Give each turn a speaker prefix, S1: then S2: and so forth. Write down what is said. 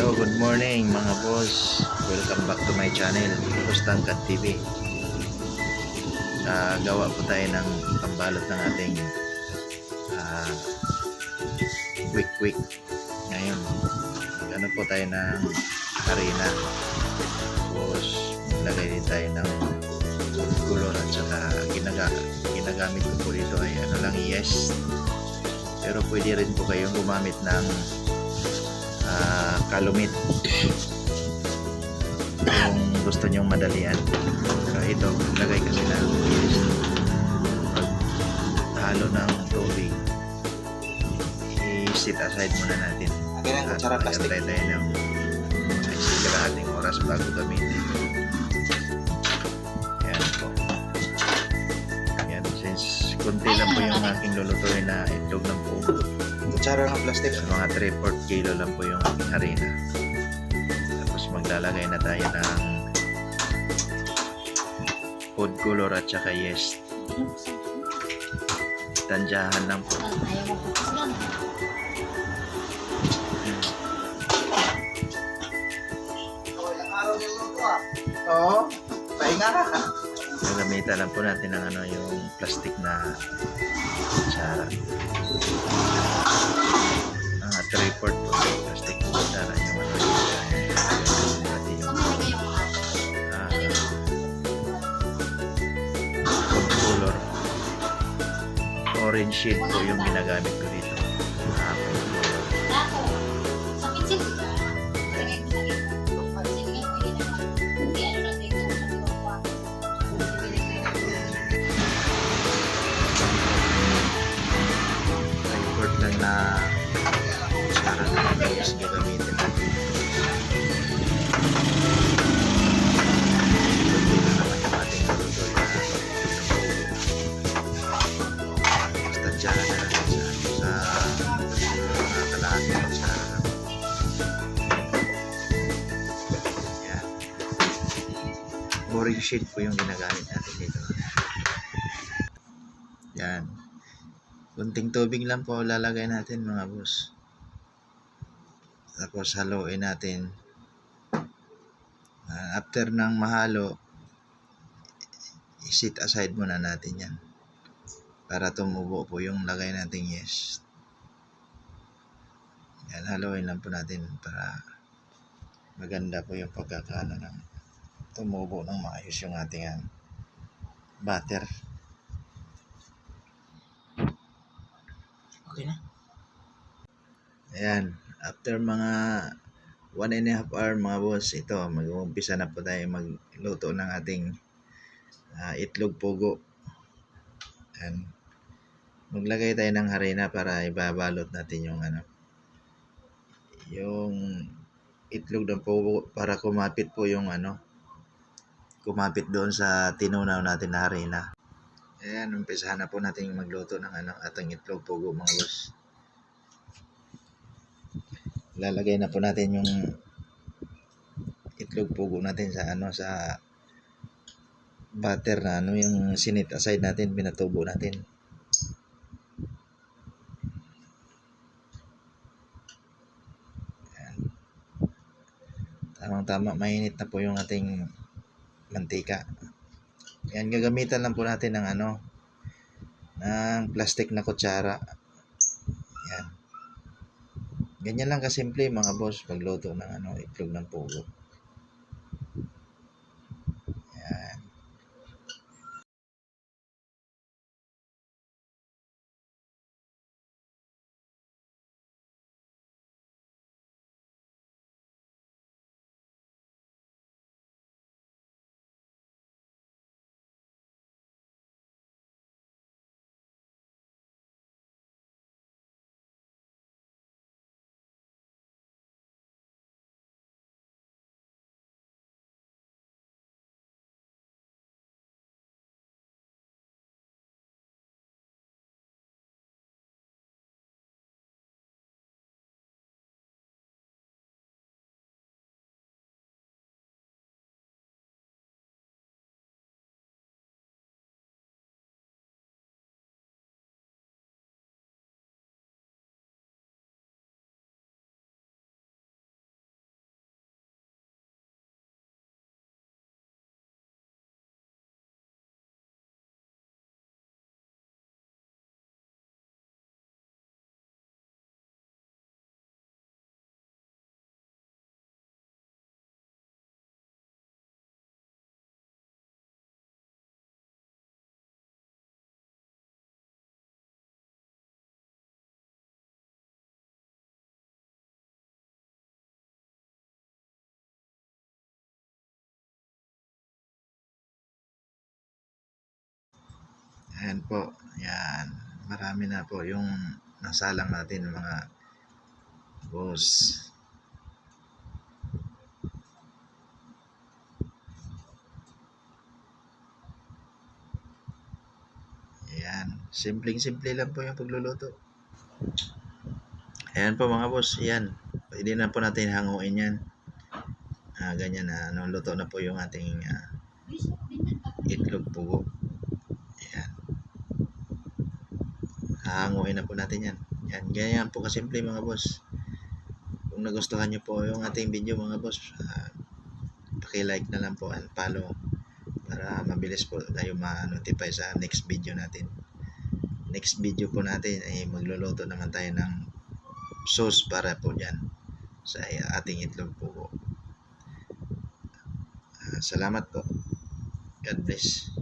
S1: Hello, good morning mga boss. Welcome back to my channel, Boss Tangkad TV. Gawa po tayo ng pambalot ng ating ah, quick ngayon. Ano po tayo ng harina. Tapos maglagay din tayo ng food color at saka ginagamit ko po dito ay ano lang, yes. Pero pwede rin po kayong gumamit ng kalumit kung gusto nyong madalian. Pero ito, lagay kasi na halo ng tubig, i-set aside muna natin. At magantay tayo ng ating oras bago gamitin. Yan po. Yan, since konti lang po yung aking lulutuin na itlog ng pugo,
S2: kutsara ng plastic.
S1: mga 3/4 kilo lang po yung aking harina. Tapos maglalagay na tayo ng food color at saka yeast. Tansyahan lang po.
S2: Oo, pahinga ka.
S1: Gagamitan lang po natin ng ano, yung plastic na kutsara. 3/4 po plastic kutsara yung ano, pati yung food color. Orange shade po yung ginagamit ko dito. Food color. Import lang na kutsara na tapos gagamitin natin. Dito naman yung ating marudol na basta dyan na natin sa mga kalahati ng kutsara lang. Yan. Orange shade po yung ginagamit natin dito. Yan. Kunting tubig lang po lalagay natin mga boss. Tapos haluin natin. After ng mahalo, i-set aside muna natin yan para tumubo po yung lagay nating yeast. Yan, haluin lang po natin para maganda po yung pagkakaano ng tumubo ng maayos yung ating butter.
S2: Okay na.
S1: Ayan, after mga 1.5 hour mga boss, ito mag-uumpisa na po tayo magluto ng ating itlog pugo. Ayan. Maglagay tayo ng harina para ibabalot natin yung yung itlog ng pugo para kumapit po yung kumapit doon sa tinunaw natin na harina. Ayan, umpisahan na po natin magluto ng ating itlog pugo mga boss. Lalagay na po natin yung itlog pugo natin sa sa butter na yung sinit aside natin, pinatubo natin. Ayan. Tamang-tama, mainit na po yung ating mantika. Yan, gagamitan lang po natin ng ng plastic na kutsara. Yan. Ganyan lang kasimple mga boss pagluto ng itlog ng pugo. Ayan po. Yan. Marami na po yung nasalang natin mga boss. Ayan. Simpleng-simple lang po yung pagluluto. Ayan po mga boss. Ayan. Pwede na po natin hanguin yan. Ganyan na. Luto na po yung ating itlog pugo. Ayan. Hahanguin na po natin yan. Yan. Ganyan po kasimple mga boss. Kung nagustuhan nyo po yung ating video mga boss, paki-like na lang po and follow para mabilis po tayo ma-notify sa next video natin. Next video po natin ay magluluto naman tayo ng sauce para po dyan sa ating itlog pugo. Salamat po. God bless.